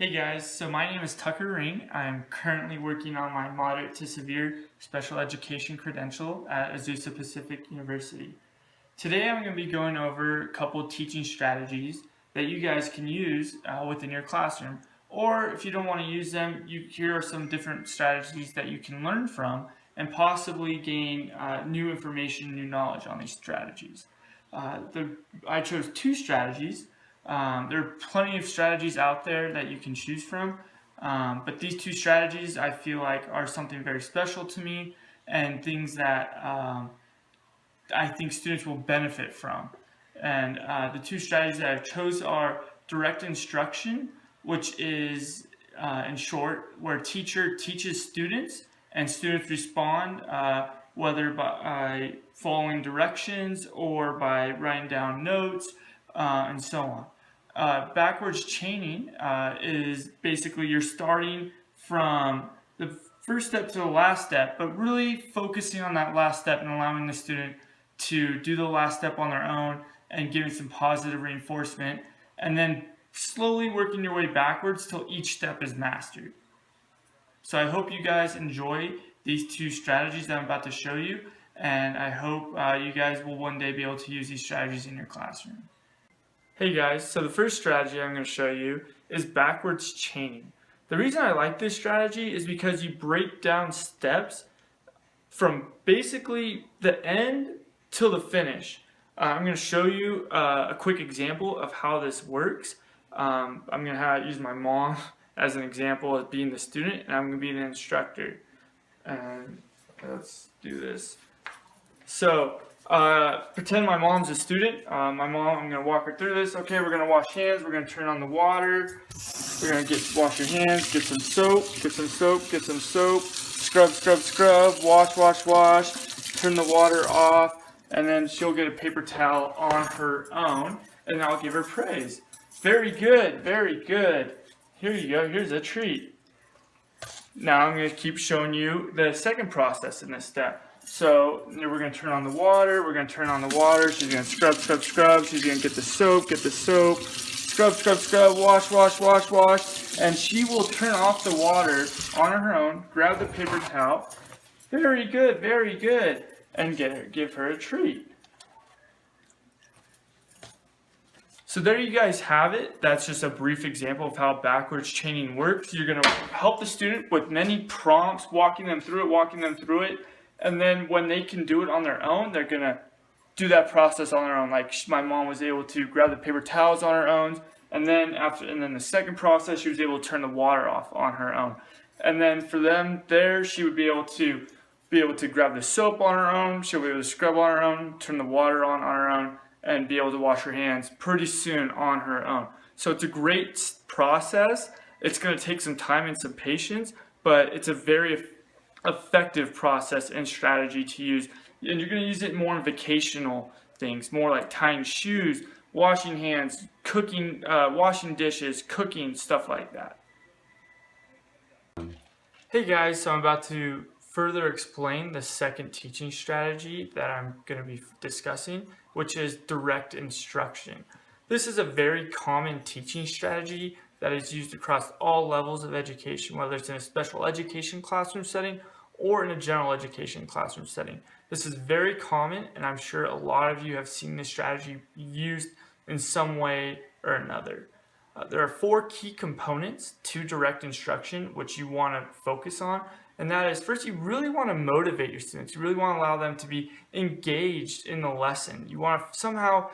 Hey guys, so my name is Tucker Ring. I'm currently working on my moderate to severe special education credential at Azusa Pacific University. Today I'm going to be going over a couple teaching strategies that you guys can use within your classroom. Or if you don't want to use them, here are some different strategies that you can learn from and possibly gain new information, new knowledge on these strategies. I chose two strategies. There are plenty of strategies out there that you can choose from, but these two strategies I feel like are something very special to me and things that I think students will benefit from. And the two strategies that I've chose are direct instruction, which is in short where teacher teaches students and students respond whether by following directions or by writing down notes and so on. Backwards chaining is basically you're starting from the first step to the last step, but really focusing on that last step and allowing the student to do the last step on their own and giving some positive reinforcement, and then slowly working your way backwards till each step is mastered. So I hope you guys enjoy these two strategies that I'm about to show you, and I hope you guys will one day be able to use these strategies in your classroom. Hey guys, so the first strategy I'm going to show you is backwards chaining. The reason I like this strategy is because you break down steps from basically the end till the finish. I'm going to show you a quick example of how this works. I'm going to use my mom as an example as being the student, and I'm going to be the instructor. And let's do this. So pretend my mom's a student. I'm going to walk her through this. Okay, we're going to wash hands. We're going to turn on the water. We're going to wash your hands, get some soap, scrub, scrub, scrub, wash, turn the water off, and then she'll get a paper towel on her own, and I'll give her praise. Very good, very good. Here you go, here's a treat. Now I'm going to keep showing you the second process in this step. So we're going to turn on the water, she's going to scrub, scrub, scrub, she's going to get the soap, scrub, scrub, scrub, wash, and she will turn off the water on her own, grab the paper towel, very good, and give her a treat. So there you guys have it. That's just a brief example of how backwards chaining works. You're going to help the student with many prompts, walking them through it, and then when they can do it on their own, they're going to do that process on their own. Like my mom was able to grab the paper towels on her own, and then the second process, she was able to turn the water off on her own. And then for them there, she would be able to grab the soap on her own, she'll be able to scrub on her own, turn the water on her own, and be able to wash her hands pretty soon on her own. So it's a great process. It's going to take some time and some patience, but it's a very effective process and strategy to use. And you're going to use it more in vocational things, more like tying shoes, washing hands, cooking, washing dishes, cooking, stuff like that. Hey guys, so I'm about to further explain the second teaching strategy that I'm going to be discussing, which is direct instruction. This is a very common teaching strategy that is used across all levels of education, whether it's in a special education classroom setting or in a general education classroom setting. This is very common, and I'm sure a lot of you have seen this strategy used in some way or another. There are four key components to direct instruction which you want to focus on, and that is, first, you really want to motivate your students. You really want to allow them to be engaged in the lesson. You want to somehow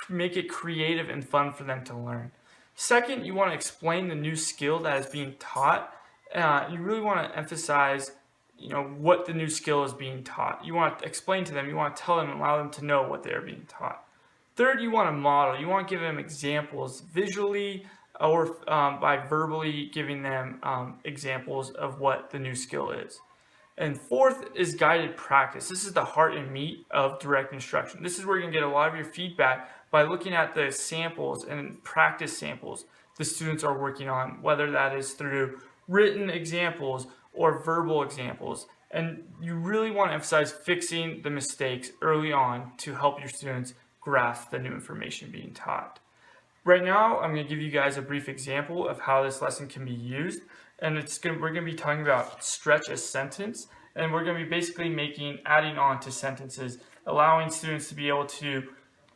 make it creative and fun for them to learn. Second, you want to explain the new skill that is being taught. You really want to emphasize what the new skill is being taught. You want to explain to them, you want to tell them and allow them to know what they're being taught. Third, you want to model. You want to give them examples visually or by verbally giving them examples of what the new skill is. And fourth is guided practice. This is the heart and meat of direct instruction. This is where you're going to get a lot of your feedback by looking at the samples and practice samples the students are working on, whether that is through written examples or verbal examples. And you really want to emphasize fixing the mistakes early on to help your students grasp the new information being taught. Right now, I'm going to give you guys a brief example of how this lesson can be used. And we're going to be talking about stretch a sentence. And we're going to be basically adding on to sentences, allowing students to be able to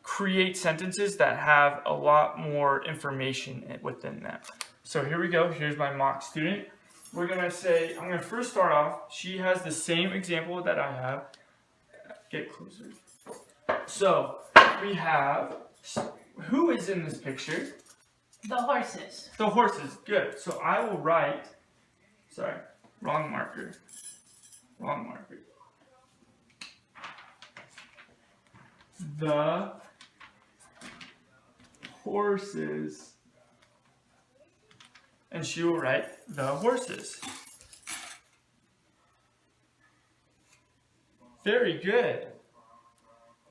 create sentences that have a lot more information within them. So here we go. Here's my mock student. We're going to say, I'm going to first start off. She has the same example that I have. Get closer. So we have, who is in this picture? The horses. The horses. Good. So I will write, sorry, wrong marker. Wrong marker. The horses. And she will write the horses. Very good.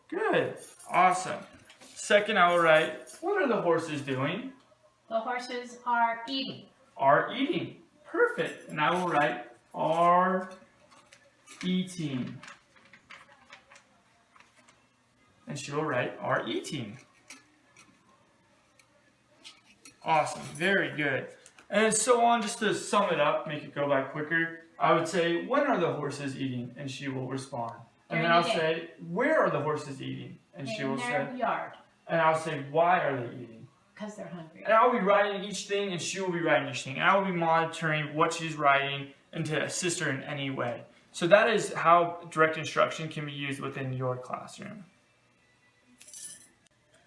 Good. Awesome. Second, I will write, what are the horses doing? The horses are eating. Are eating. Perfect. And I will write, are eating. And she will write, are eating. Awesome. Very good. And so on, just to sum it up, make it go by quicker, I would say, when are the horses eating? And she will respond. And then I'll say, where are the horses eating? And she will say, in their yard. And I'll say, why are they eating? Because they're hungry. And I'll be writing each thing, and she will be writing each thing. And I will be monitoring what she's writing and to assist her in any way. So that is how direct instruction can be used within your classroom.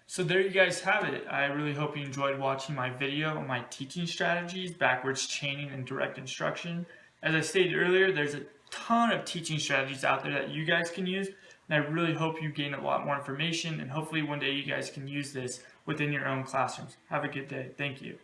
So there you guys have it. I really hope you enjoyed watching my video on my teaching strategies, backwards chaining, and direct instruction. As I stated earlier, there's a ton of teaching strategies out there that you guys can use, and I really hope you gain a lot more information, and hopefully one day you guys can use this within your own classrooms. Have a good day. Thank you.